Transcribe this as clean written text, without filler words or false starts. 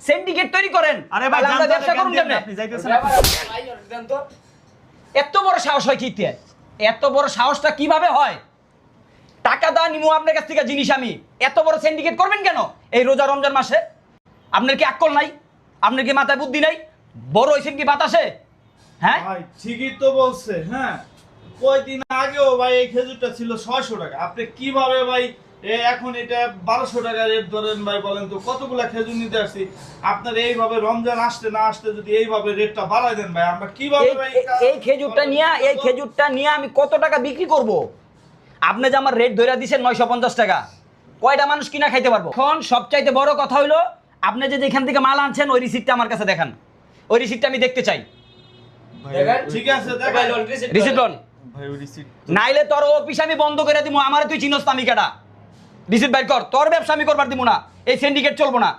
Syndicate তৈরি করেন। আরে ভাই আমরা ব্যবসা করুন কেমনে? আপনি যাইতেছেন এত বড় সাহস হয় কিতে? এত বড় সাহসটা কিভাবে হয়? টাকা দা নিমু আপনার কাছ থেকে জিনিস আমি, এত বড় সিন্ডিকেট করবেন কেন এই রোজা রমজান মাসে? আপনার কি আকল নাই? আপনার কি মাথায় বুদ্ধি নাই? বড় হইছেন কি বাতাসে? হ্যাঁ ভাই ঠিকই তো বলছে। হ্যাঁ, কয়দিন আগেও ভাই এই খেজুরটা ছিল 600 টাকা। আপনি কিভাবে ভাই এখন এটা 1200 টাকা রেট ধরেন ভাই? বলেন তো, কতগুলা খেজুর নিতে আসছি। আপনার এইভাবে রমজান আসতে না আসতে যদি এইভাবে রেটটা বাড়ায় দেন ভাই, আমরা কিভাবে ভাই এই খেজুরটা নিয়ে আমি কত টাকা বিক্রি করব? আপনি যে আমার রেট ধরে দিয়েছেন 950 টাকা, কয়টা মানুষ কিনা খাইতে পারবো? এখন সবচাইতে বড় কথা হইলো, আপনি যে এখান থেকে মাল আনছেন ওই রিসিপ্টটা আমার কাছে দেখান। ওই রিসিপ্টটা আমি দেখতে চাই। ঠিক আছে দেখেন রিসিপ্ট লোন ভাই ওই রিসিট নাইলে তোর অফিস আমি বন্ধ করে দিব। আমার তুই চিনস না আমি কেডা? রিসিপ্ট বাইর কর। তোর ব্যবসা আমি করবার দিব না, এই সিন্ডিকেট চলবো না।